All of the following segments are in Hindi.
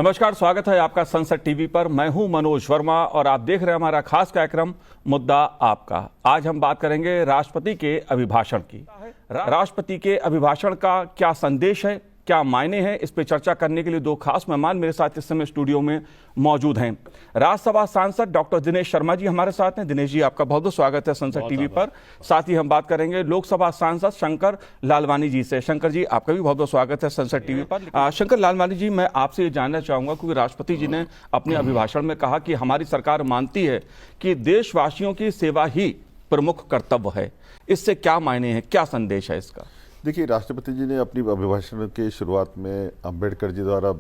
नमस्कार, स्वागत है आपका संसद टीवी पर। मैं हूं मनोज वर्मा और आप देख रहे हैं हमारा खास कार्यक्रम मुद्दा आपका। आज हम बात करेंगे राष्ट्रपति के अभिभाषण की। राष्ट्रपति के अभिभाषण का क्या संदेश है, क्या मायने हैं, इस पर चर्चा करने के लिए दो खास मेहमान मेरे साथ इस समय स्टूडियो में मौजूद हैं। राज्यसभा सांसद डॉक्टर दिनेश शर्मा जी हमारे साथ हैं। दिनेश जी, आपका बहुत बहुत स्वागत है संसद टीवी पर। साथ ही हम बात करेंगे लोकसभा सांसद शंकर लालवानी जी से। शंकर जी, आपका भी बहुत बहुत स्वागत है संसद टीवी पर। शंकर लालवानी जी, मैं आपसे ये जानना चाहूंगा क्योंकि राष्ट्रपति जी ने अपने अभिभाषण में कहा कि हमारी सरकार मानती है कि देशवासियों की सेवा ही प्रमुख कर्तव्य है। इससे क्या मायने हैं, क्या संदेश है इसका? देखिए, राष्ट्रपति जी ने अपनी अभिभाषण के शुरुआत में अंबेडकर जी द्वारा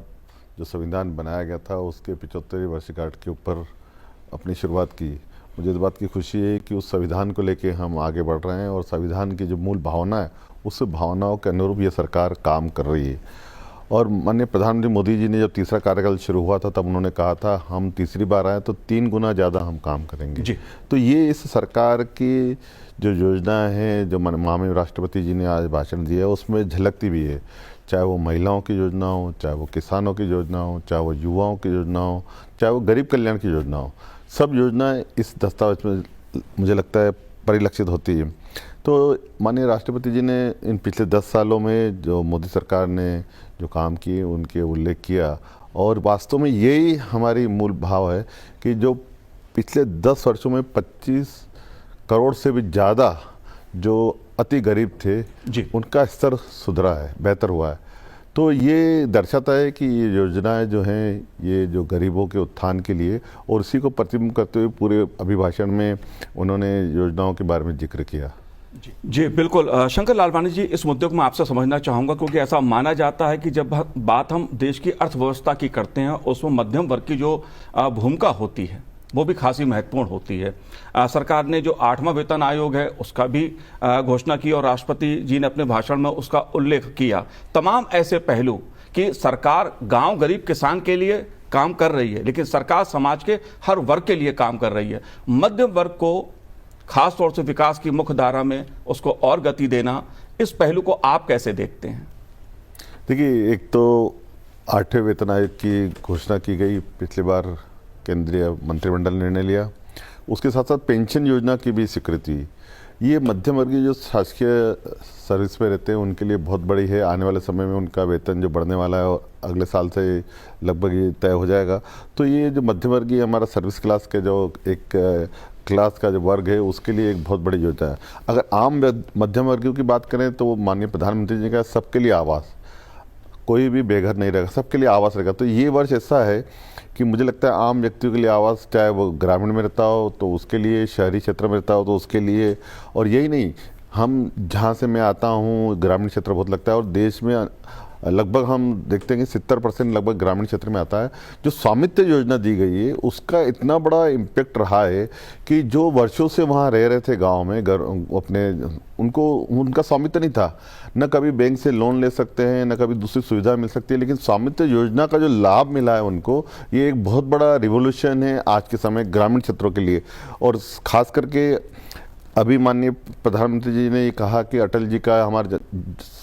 जो संविधान बनाया गया था उसके 75वीं वर्षगांठ के ऊपर अपनी शुरुआत की। मुझे इस बात की खुशी है कि उस संविधान को लेके हम आगे बढ़ रहे हैं और संविधान की जो मूल भावना है उस भावनाओं के अनुरूप ये सरकार काम कर रही है। और माननीय प्रधानमंत्री मोदी जी ने जब तीसरा कार्यकाल शुरू हुआ था तब उन्होंने कहा था हम तीसरी बार आए तो 3 गुना ज़्यादा हम काम करेंगे जी। तो ये इस सरकार की जो योजना है, जो माननीय राष्ट्रपति जी ने आज भाषण दिया है, उसमें झलकती भी है। चाहे वो महिलाओं की योजना हो, चाहे वो किसानों की योजना हो, चाहे वो युवाओं की योजना हो, चाहे वो गरीब कल्याण की योजना हो, सब योजनाएं इस दस्तावेज में मुझे लगता है परिलक्षित होती है। तो माननीय राष्ट्रपति जी ने इन पिछले 10 सालों में जो मोदी सरकार ने जो काम किए उनके उल्लेख किया और वास्तव में यही हमारी मूल भाव है कि जो पिछले 10 वर्षों में 25 करोड़ से भी ज़्यादा जो अति गरीब थे जी, उनका स्तर सुधरा है, बेहतर हुआ है। तो ये दर्शाता है कि ये योजनाएं जो हैं ये जो गरीबों के उत्थान के लिए, और इसी को प्रतिबिंब करते हुए पूरे अभिभाषण में उन्होंने योजनाओं के बारे में जिक्र किया। जी बिल्कुल। शंकर लालवानी जी, इस मुद्दे को मैं आपसे समझना चाहूँगा क्योंकि ऐसा माना जाता है कि जब बात हम देश की अर्थव्यवस्था की करते हैं उसमें मध्यम वर्ग की जो भूमिका होती है वो भी खासी महत्वपूर्ण होती है। सरकार ने जो 8वां वेतन आयोग है उसका भी घोषणा की और राष्ट्रपति जी ने अपने भाषण में उसका उल्लेख किया। तमाम ऐसे पहलू कि सरकार गांव गरीब किसान के लिए काम कर रही है, लेकिन सरकार समाज के हर वर्ग के लिए काम कर रही है। मध्यम वर्ग को खास तौर से विकास की मुख्य धारा में उसको और गति देना, इस पहलू को आप कैसे देखते हैं? देखिए, एक तो 8वें वेतन आयोग की घोषणा की गई, पिछली बार केंद्रीय मंत्रिमंडल ने निर्णय लिया। उसके साथ साथ पेंशन योजना की भी स्वीकृति। ये मध्यम वर्गीय जो शासकीय सर्विस में रहते हैं उनके लिए बहुत बड़ी है। आने वाले समय में उनका वेतन जो बढ़ने वाला है और अगले साल से लगभग ये तय हो जाएगा। तो ये जो मध्यम वर्गीय हमारा सर्विस क्लास के जो एक क्लास का जो वर्ग है उसके लिए एक बहुत बड़ी योजना है। अगर आम मध्यम वर्गीयों की बात करें तो माननीय प्रधानमंत्री जी का सबके लिए आवास, कोई भी बेघर नहीं रहेगा, सबके लिए आवास रहेगा। तो ये वर्ष ऐसा है कि मुझे लगता है आम व्यक्तियों के लिए आवास, चाहे वो ग्रामीण में रहता हो तो उसके लिए, शहरी क्षेत्र में रहता हो तो उसके लिए, और यही नहीं, हम जहाँ से मैं आता हूँ ग्रामीण क्षेत्र बहुत लगता है और देश में लगभग हम देखते हैं कि 70% लगभग ग्रामीण क्षेत्र में आता है। जो स्वामित्व योजना दी गई है उसका इतना बड़ा इम्पैक्ट रहा है कि जो वर्षों से वहाँ रह रहे थे गांव में, अपने उनको उनका स्वामित्व नहीं था, न कभी बैंक से लोन ले सकते हैं, न कभी दूसरी सुविधा मिल सकती है, लेकिन स्वामित्व योजना का जो लाभ मिला है उनको, ये एक बहुत बड़ा रिवोल्यूशन है आज के समय ग्रामीण क्षेत्रों के लिए। और खास करके अभी माननीय प्रधानमंत्री जी ने ये कहा कि अटल जी का हमारा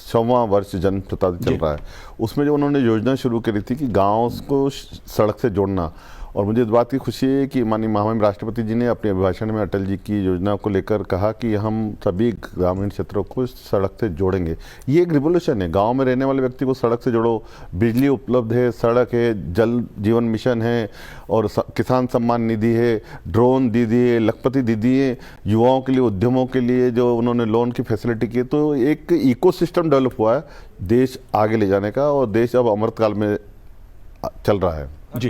100वां वर्ष जन्म शताब्दी चल रहा है, उसमें जो उन्होंने योजना शुरू करी थी कि गाँव को सड़क से जोड़ना, और मुझे इस बात की खुशी है कि माननीय महामहिम राष्ट्रपति जी ने अपने अभिभाषण में अटल जी की योजना को लेकर कहा कि हम सभी ग्रामीण क्षेत्रों को सड़क से जोड़ेंगे। ये एक रिवोल्यूशन है, गांव में रहने वाले व्यक्ति को सड़क से जोड़ो। बिजली उपलब्ध है, सड़क है, जल जीवन मिशन है, और किसान सम्मान निधि है, ड्रोन दीदी है, लखपति दीदी है, युवाओं के लिए, उद्यमों के लिए जो उन्होंने लोन की फैसिलिटी की है। तो एक इकोसिस्टम डेवलप हुआ है देश आगे ले जाने का, और देश अब अमृतकाल में चल रहा है। जी,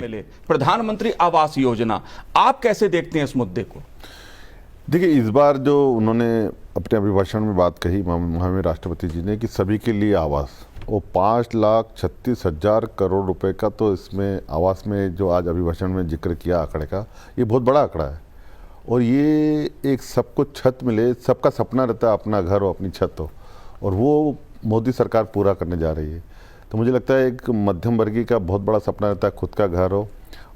प्रधानमंत्री आवास योजना, आप कैसे देखते हैं इस मुद्दे को? देखिए, इस बार जो उन्होंने अपने अभिभाषण में बात कही माननीय राष्ट्रपति जी ने कि सभी के लिए आवास, वो 5,36,000 करोड़ रुपए का, तो इसमें आवास में जो आज अभिभाषण में जिक्र किया आंकड़े का, ये बहुत बड़ा आंकड़ा है। और ये एक सबको छत मिले, सबका सपना रहता है अपना घर हो, अपनी छत हो, और वो मोदी सरकार पूरा करने जा रही है। तो मुझे लगता है एक मध्यम वर्गीय का बहुत बड़ा सपना रहता है खुद का घर हो,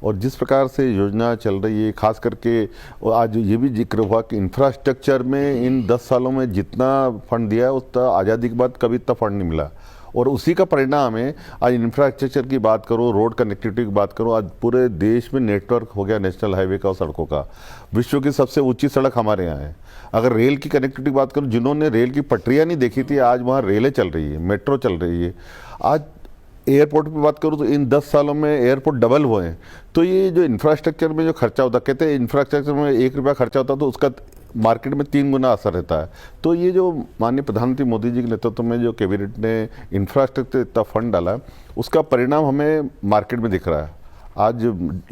और जिस प्रकार से योजना चल रही है, खास करके आज ये भी जिक्र हुआ कि इंफ्रास्ट्रक्चर में इन 10 सालों में जितना फंड दिया है उतना आज़ादी के बाद कभी इतना फंड नहीं मिला। और उसी का परिणाम है आज इंफ्रास्ट्रक्चर की बात करो, रोड कनेक्टिविटी की बात करो, आज पूरे देश में नेटवर्क हो गया नेशनल हाईवे का और सड़कों का। विश्व की सबसे ऊंची सड़क हमारे यहाँ है। अगर रेल की कनेक्टिविटी की बात करो, जिन्होंने रेल की पटरियाँ नहीं देखी थी आज वहाँ रेलें चल रही है, मेट्रो चल रही है। आज एयरपोर्ट की बात करूँ तो इन 10 सालों में एयरपोर्ट डबल हुए हैं। तो ये जो इंफ्रास्ट्रक्चर में जो खर्चा होता, कहते हैं इंफ्रास्ट्रक्चर में 1 रुपया खर्चा होता तो उसका मार्केट में 3 गुना असर रहता है। तो ये जो माननीय प्रधानमंत्री मोदी जी के नेतृत्व में जो कैबिनेट ने इंफ्रास्ट्रक्चर इतना फंड डाला, उसका परिणाम हमें मार्केट में दिख रहा है आज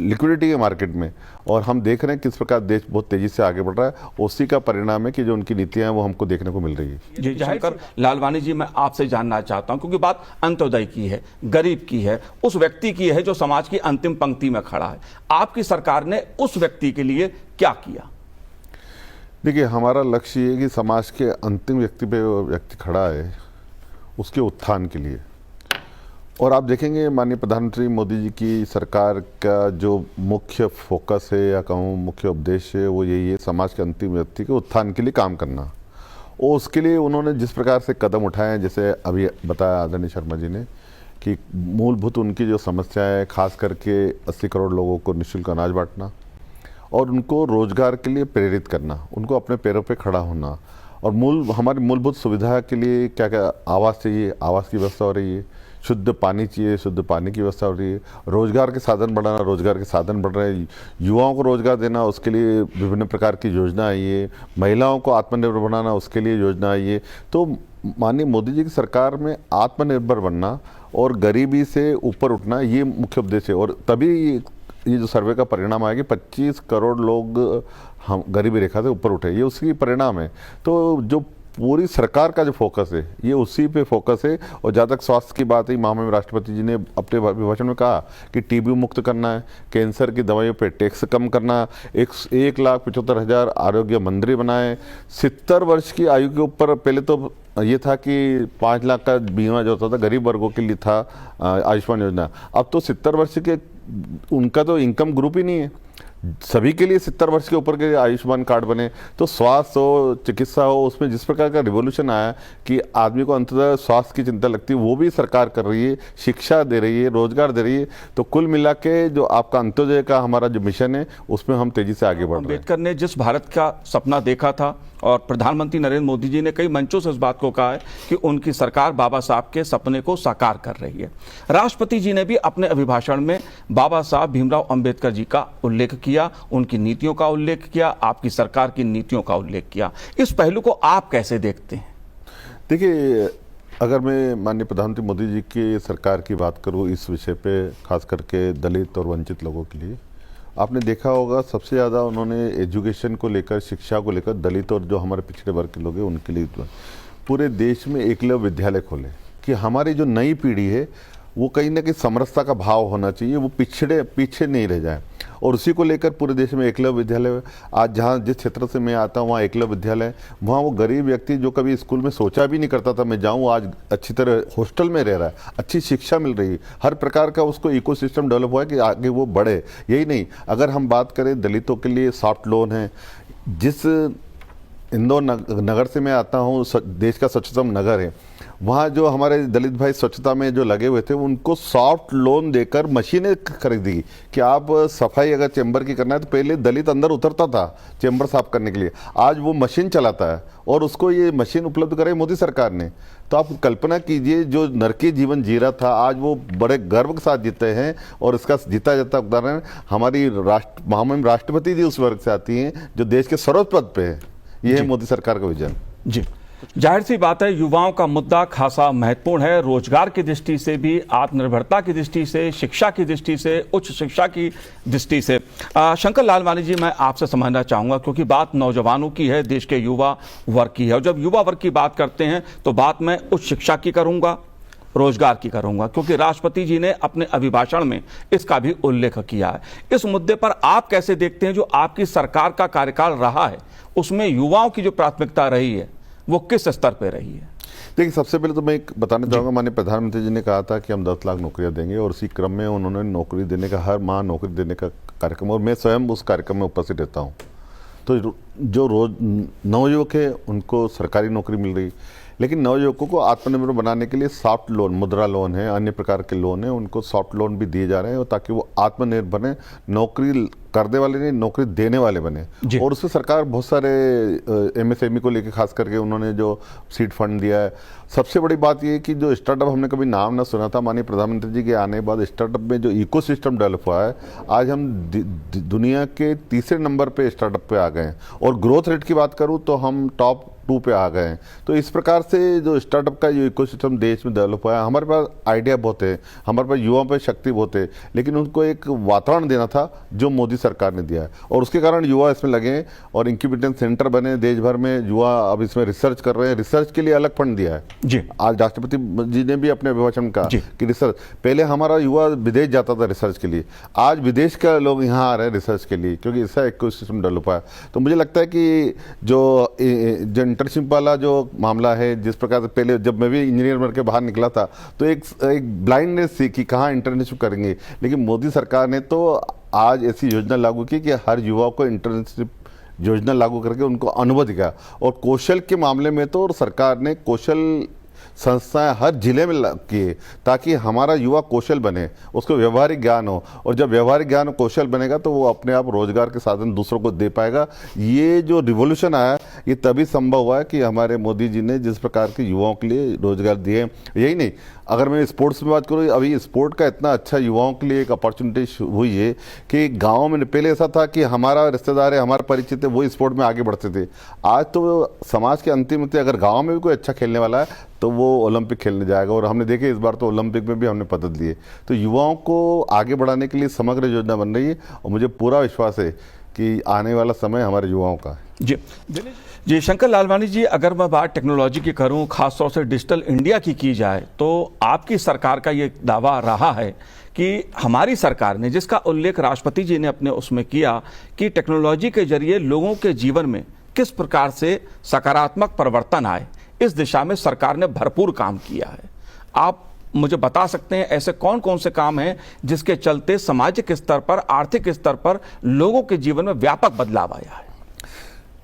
लिक्विडिटी के मार्केट में, और हम देख रहे हैं किस प्रकार देश बहुत तेजी से आगे बढ़ रहा है। उसी का परिणाम है कि जो उनकी नीतियां हैं वो हमको देखने को मिल रही है। जी शंकर लालवानी जी, मैं आपसे जानना चाहता हूं, क्योंकि बात अंत्योदय की है, गरीब की है, उस व्यक्ति की है जो समाज की अंतिम पंक्ति में खड़ा है। आपकी सरकार ने उस व्यक्ति के लिए क्या किया? देखिए, हमारा लक्ष्य ये है कि समाज के अंतिम व्यक्ति पे वो व्यक्ति खड़ा है, उसके उत्थान के लिए। और आप देखेंगे माननीय प्रधानमंत्री मोदी जी की सरकार का जो मुख्य फोकस है या कहूँ मुख्य उद्देश्य है वो यही है, समाज के अंतिम व्यक्ति के उत्थान के लिए काम करना। और उसके लिए उन्होंने जिस प्रकार से कदम उठाए हैं, जैसे अभी बताया आदरणीय शर्मा जी ने कि मूलभूत उनकी जो समस्या है, खास करके 80 करोड़ लोगों को निःशुल्क अनाज बांटना और उनको रोजगार के लिए प्रेरित करना, उनको अपने पैरों पे खड़ा होना, और हमारी मूलभूत सुविधा के लिए क्या क्या आवास चाहिए, आवास की व्यवस्था हो रही है, शुद्ध पानी चाहिए, शुद्ध पानी की व्यवस्था हो रही है, रोजगार के साधन बढ़ाना, रोजगार के साधन बढ़ रहे हैं, युवाओं को रोजगार देना, उसके लिए विभिन्न प्रकार की योजना आई है, महिलाओं को आत्मनिर्भर बनाना, उसके लिए योजना आई है। तो माननीय मोदी जी की सरकार में आत्मनिर्भर बनना और गरीबी से ऊपर उठना ये मुख्य उद्देश्य है। और तभी ये जो सर्वे का परिणाम आया कि 25 करोड़ लोग हम गरीबी रेखा से ऊपर उठे, ये उसकी परिणाम है। तो जो पूरी सरकार का जो फोकस है ये उसी पे फोकस है। और जहाँ तक स्वास्थ्य की बात है, माननीय राष्ट्रपति जी ने अपने अभिभाषण में कहा कि टीबी मुक्त करना है, कैंसर की दवाइयों पे टैक्स कम करना, 1,75,000 आरोग्य मंदिर बनाए, 70 वर्ष की आयु के ऊपर पहले तो ये था कि 5 लाख का बीमा जो होता था गरीब वर्गों के लिए था आयुष्मान योजना, अब तो 70 वर्ष के उनका तो इनकम ग्रुप ही नहीं है, सभी के लिए 70 वर्ष के ऊपर के आयुष्मान कार्ड बने। तो स्वास्थ्य हो, चिकित्सा हो, उसमें जिस प्रकार का रिवोल्यूशन आया कि आदमी को अंततः स्वास्थ्य की चिंता लगती है, वो भी सरकार कर रही है, शिक्षा दे रही है, रोजगार दे रही है। तो कुल मिला के जो आपका अंत्योदय का हमारा जो मिशन है उसमें हम तेजी से आगे बढ़ रहे हैं। अम्बेडकर ने जिस भारत का सपना देखा था, और प्रधानमंत्री नरेंद्र मोदी जी ने कई मंचों से इस बात को कहा है कि उनकी सरकार बाबा साहब के सपने को साकार कर रही है। राष्ट्रपति जी ने भी अपने अभिभाषण में बाबा साहब भीमराव अंबेडकर जी का उल्लेख किया, उनकी नीतियों का उल्लेख किया, आपकी सरकार की नीतियों का उल्लेख किया। इस पहलू को आप कैसे देखते हैं? देखिए, अगर मैं माननीय प्रधानमंत्री मोदी जी की सरकार की बात करूँ इस विषय पे, खास करके दलित और वंचित लोगों के लिए, आपने देखा होगा सबसे ज़्यादा उन्होंने एजुकेशन को लेकर, शिक्षा को लेकर दलित और जो हमारे पिछड़े वर्ग के लोग हैं उनके लिए पूरे देश में एकलव्य विद्यालय खोले कि हमारी जो नई पीढ़ी है वो कहीं ना कहीं समरसता का भाव होना चाहिए, वो पीछे नहीं रह जाए। और उसी को लेकर पूरे देश में एकलव्य विद्यालय, आज जहाँ जिस क्षेत्र से मैं आता हूँ वहाँ एकलव्य विद्यालय, वहाँ वो गरीब व्यक्ति जो कभी स्कूल में सोचा भी नहीं करता था मैं जाऊँ, आज अच्छी तरह हॉस्टल में रह रहा है, अच्छी शिक्षा मिल रही है, हर प्रकार का उसको इकोसिस्टम डेवलप हुआ है कि आगे वो बढ़े। यही नहीं, अगर हम बात करें दलितों के लिए सॉफ्ट लोन है, जिस इंदौर नगर से मैं आता हूँ, देश का स्वच्छतम नगर है, वहाँ जो हमारे दलित भाई स्वच्छता में जो लगे हुए थे उनको सॉफ्ट लोन देकर मशीनें खरीदी कि आप सफाई अगर चैम्बर की करना है तो पहले दलित अंदर उतरता था चैम्बर साफ करने के लिए, आज वो मशीन चलाता है और उसको ये मशीन उपलब्ध कराई मोदी सरकार ने। तो आप कल्पना कीजिए, जो नरकीय जीवन जी रहा था आज वो बड़े गर्व के साथ जीते हैं। और इसका जीता जाता उदाहरण हमारी महामहिम राष्ट्रपति जी उस वर्ग से आती हैं जो देश के सर्वोच्च पद पे है। ये है मोदी सरकार का विजन। जी, जाहिर सी बात है युवाओं का मुद्दा खासा महत्वपूर्ण है, रोजगार की दृष्टि से भी, आत्मनिर्भरता की दृष्टि से, शिक्षा की दृष्टि से, उच्च शिक्षा की दृष्टि से। शंकर लालवानी जी, मैं आपसे समझना चाहूंगा क्योंकि बात नौजवानों की है, देश के युवा वर्ग की है, और जब युवा वर्ग की बात करते हैं तो बात मैं उच्च शिक्षा की करूंगा, रोजगार की करूंगा, क्योंकि राष्ट्रपति जी ने अपने अभिभाषण में इसका भी उल्लेख किया है। इस मुद्दे पर आप कैसे देखते हैं, जो आपकी सरकार का कार्यकाल रहा है उसमें युवाओं की जो प्राथमिकता रही है वो किस स्तर पर रही है? देखिए, सबसे पहले तो मैं एक बताना चाहूँगा, माननीय प्रधानमंत्री जी ने कहा था कि हम 10 लाख नौकरियां देंगे और उसी क्रम में उन्होंने नौकरी देने का, हर माह नौकरी देने का कार्यक्रम, और मैं स्वयं उस कार्यक्रम में उपस्थित रहता हूँ। तो जो रोज नवयुवक है उनको सरकारी नौकरी मिल रही, लेकिन नवयुवकों को आत्मनिर्भर बनाने के लिए सॉफ्ट लोन, मुद्रा लोन है, अन्य प्रकार के लोन है, उनको सॉफ्ट लोन भी दिए जा रहे हैं, और ताकि वो आत्मनिर्भर बने, नौकरी करने वाले नहीं, नौकरी देने वाले बने। और उसमें सरकार बहुत सारे एमएसएमई को लेकर खास करके उन्होंने जो सीड फंड दिया है। सबसे बड़ी बात ये है कि जो स्टार्टअप हमने कभी नाम ना सुना था, माननीय प्रधानमंत्री जी के आने के बाद स्टार्टअप में जो इकोसिस्टम डेवलप हुआ है, आज हम दुनिया के तीसरे नंबर पे स्टार्टअप पे आ गए हैं, और ग्रोथ रेट की बात करूं तो हम टॉप 2 पे आ गए हैं। तो इस प्रकार से जो स्टार्टअप का जो इकोसिस्टम देश में डेवलप हुआ है, हमारे पास आइडिया बहुत है, हमारे पास युवाओं पे शक्ति बहुत है, लेकिन उनको एक वातावरण देना था जो मोदी सरकार ने दिया है, और उसके कारण युवा इसमें लगे हैं और इंक्यूबेशन सेंटर बने देश भर में। युवा अब इसमें रिसर्च कर रहे हैं, रिसर्च के लिए अलग फंड दिया है जी। आज राष्ट्रपति जी ने भी अपने अभिभाषण में कहा कि रिसर्च, पहले हमारा युवा विदेश जाता था रिसर्च के लिए, आज विदेश का लोग यहाँ आ रहे हैं रिसर्च के लिए, क्योंकि ऐसा इकोसिस्टम डेवलप हुआ है। तो मुझे लगता है कि जो इंटर्नशिप वाला जो मामला है, जिस प्रकार से पहले जब मैं भी इंजीनियर बन के बाहर निकला था तो एक ब्लाइंडनेस थी कि कहाँ इंटर्नशिप करेंगे, लेकिन मोदी सरकार ने तो आज ऐसी योजना लागू की कि हर युवा को इंटर्नशिप योजना लागू करके उनको अनुभव दिया। और कौशल के मामले में तो सरकार ने कौशल संस्थाएं हर जिले में किए, ताकि हमारा युवा कौशल बने, उसको व्यवहारिक ज्ञान हो, और जब व्यवहारिक ज्ञान और कौशल बनेगा तो वो अपने आप रोजगार के साधन दूसरों को दे पाएगा। ये जो रिवॉल्यूशन आया, ये तभी संभव हुआ है कि हमारे मोदी जी ने जिस प्रकार के युवाओं के लिए रोजगार दिए। यही नहीं, अगर मैं स्पोर्ट्स में बात करूँ, अभी स्पोर्ट का इतना अच्छा युवाओं के लिए एक अपॉर्चुनिटी हुई है कि गाँव में पहले ऐसा था कि हमारा रिश्तेदार है, हमारा परिचित है, वो स्पोर्ट में आगे बढ़ते थे। आज तो समाज के अंतिम में अगर गाँव में भी कोई अच्छा खेलने वाला है तो वो ओलंपिक खेलने जाएगा, और हमने देखे इस बार तो ओलंपिक में भी हमने पदक लिए। तो युवाओं को आगे बढ़ाने के लिए समग्र योजना बन रही है, और मुझे पूरा विश्वास है कि आने वाला समय हमारे युवाओं का है। जी शंकर लालवानी जी, अगर मैं बात टेक्नोलॉजी की करूं, खासतौर से डिजिटल इंडिया की जाए, तो आपकी सरकार का ये दावा रहा है कि हमारी सरकार ने, जिसका उल्लेख राष्ट्रपति जी ने अपने उसमें किया, कि टेक्नोलॉजी के जरिए लोगों के जीवन में किस प्रकार से सकारात्मक परिवर्तन आए, इस दिशा में सरकार ने भरपूर काम किया है। आप मुझे बता सकते हैं ऐसे कौन कौन से काम हैं जिसके चलते सामाजिक स्तर पर, आर्थिक स्तर पर लोगों के जीवन में व्यापक बदलाव आया है?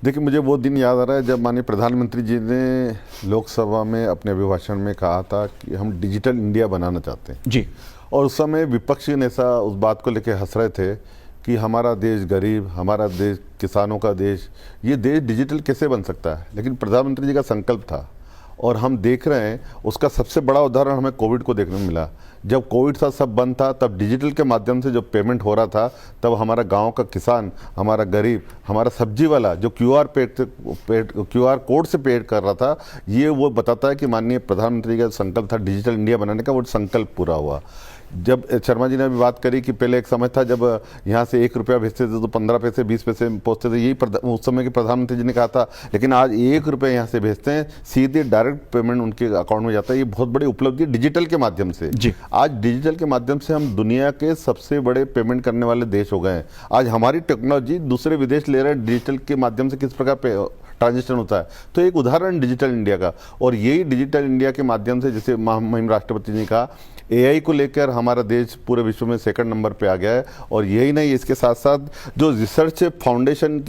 देखिए, मुझे वो दिन याद आ रहा है जब माननीय प्रधानमंत्री जी ने लोकसभा में अपने अभिभाषण में कहा था कि हम डिजिटल इंडिया बनाना चाहते हैं जी। और उस समय विपक्षी नेता उस बात को लेकर हंस रहे थे कि हमारा देश गरीब, हमारा देश किसानों का देश, ये देश डिजिटल कैसे बन सकता है। लेकिन प्रधानमंत्री जी का संकल्प था, और हम देख रहे हैं उसका सबसे बड़ा उदाहरण हमें कोविड को देखने में मिला। जब कोविड सा सब बंद था, तब डिजिटल के माध्यम से जब पेमेंट हो रहा था, तब हमारा गांव का किसान, हमारा गरीब, हमारा सब्जी वाला जो क्यूआर कोड से पेड कर रहा था, ये वो बताता है कि माननीय प्रधानमंत्री का संकल्प था डिजिटल इंडिया बनाने का, वो संकल्प पूरा हुआ। जब शर्मा जी ने भी बात करी कि पहले एक समय था जब यहाँ से 1 रुपया भेजते थे तो 15 पैसे 20 पैसे पहुँचते थे, यही उस समय के प्रधानमंत्री जी ने कहा था। लेकिन आज 1 रुपया यहाँ से भेजते हैं, सीधे डायरेक्ट पेमेंट उनके अकाउंट में जाता है। ये बहुत बड़ी उपलब्धि डिजिटल के माध्यम से। आज डिजिटल के माध्यम से हम दुनिया के सबसे बड़े पेमेंट करने वाले देश हो गए हैं। आज हमारी टेक्नोलॉजी दूसरे विदेश ले रहे हैं डिजिटल के माध्यम से किस प्रकार ट्रांजेक्शन होता है। तो एक उदाहरण डिजिटल इंडिया का, और यही डिजिटल इंडिया के माध्यम से, जैसे महामहिम राष्ट्रपति जी ने कहा, एआई को लेकर हमारा देश पूरे विश्व में 2nd नंबर पे आ गया है। और यही नहीं, इसके साथ साथ जो रिसर्च फाउंडेशन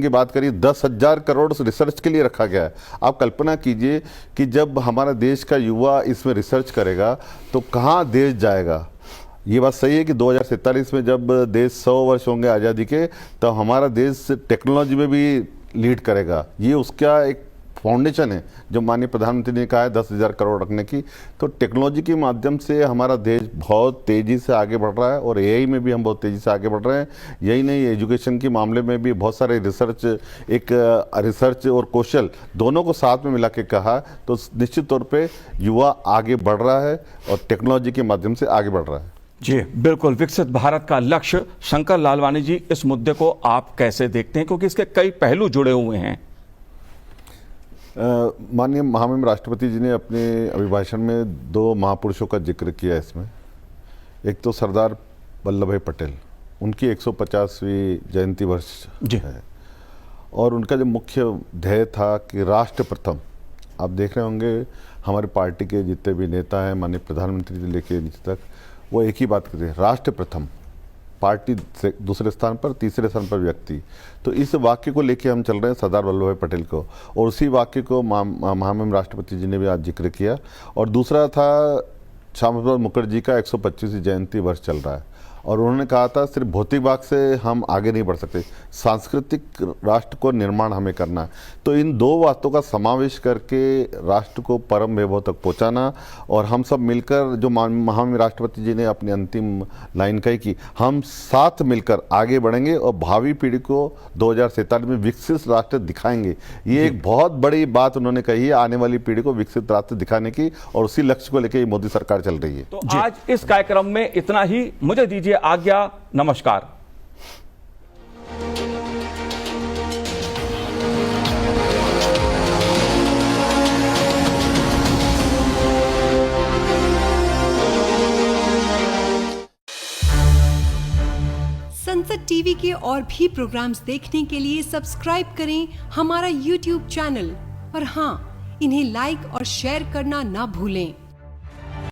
की बात करिए, 10,000 करोड़ रिसर्च के लिए रखा गया है। आप कल्पना कीजिए कि जब हमारा देश का युवा इसमें रिसर्च करेगा तो कहाँ देश जाएगा। ये बात सही है कि 2047 में जब देश 100 वर्ष होंगे आज़ादी के, तो हमारा देश टेक्नोलॉजी में भी लीड करेगा। ये उसका एक फाउंडेशन है जो माननीय प्रधानमंत्री ने कहा है 10,000 करोड़ रखने की। तो टेक्नोलॉजी के माध्यम से हमारा देश बहुत तेज़ी से आगे बढ़ रहा है, और एआई में भी हम बहुत तेज़ी से आगे बढ़ रहे हैं। यही नहीं, एजुकेशन के मामले में भी बहुत सारे रिसर्च और कौशल दोनों को साथ में मिला के कहा, तो निश्चित तौर पर युवा आगे बढ़ रहा है और टेक्नोलॉजी के माध्यम से आगे बढ़ रहा है। जी बिल्कुल, विकसित भारत का लक्ष्य। शंकर लालवानी जी, इस मुद्दे को आप कैसे देखते हैं, क्योंकि इसके कई पहलू जुड़े हुए हैं? माननीय महामहिम राष्ट्रपति जी ने अपने अभिभाषण में 2 महापुरुषों का जिक्र किया इसमें। एक तो सरदार वल्लभ भाई पटेल, उनकी 150वीं जयंती वर्ष है, और उनका जो मुख्य ध्येय था कि राष्ट्र प्रथम। आप देख रहे होंगे हमारे पार्टी के जितने भी नेता हैं, माननीय प्रधानमंत्री से लेकर नीचे तक, वो एक ही बात करते हैं, राष्ट्र प्रथम। पार्टी दूसरे स्थान पर, तीसरे स्थान पर व्यक्ति। तो इस वाक्य को लेके हम चल रहे हैं सरदार वल्लभ भाई पटेल को, और उसी वाक्य को महामहिम राष्ट्रपति जी ने भी आज जिक्र किया। और दूसरा था श्यामा प्रसाद मुखर्जी का 125वीं जयंती वर्ष चल रहा है, और उन्होंने कहा था सिर्फ भौतिक भाग से हम आगे नहीं बढ़ सकते, सांस्कृतिक राष्ट्र को निर्माण हमें करना है। तो इन दो बातों का समावेश करके राष्ट्र को परम वैभव तक पहुंचाना, और हम सब मिलकर, जो महामहिम राष्ट्रपति जी ने अपनी अंतिम लाइन कही कि हम साथ मिलकर आगे बढ़ेंगे और भावी पीढ़ी को 2047 में विकसित राष्ट्र दिखाएंगे। ये एक बहुत बड़ी बात उन्होंने कही है, आने वाली पीढ़ी को विकसित राष्ट्र दिखाने की, और उसी लक्ष्य को लेकर मोदी सरकार चल रही है। तो आज इस कार्यक्रम में इतना ही, मुझे दीजिए आज्ञा, नमस्कार। संसद टीवी के और भी प्रोग्राम्स देखने के लिए सब्सक्राइब करें हमारा YouTube चैनल, और हाँ, इन्हें लाइक और शेयर करना ना भूलें।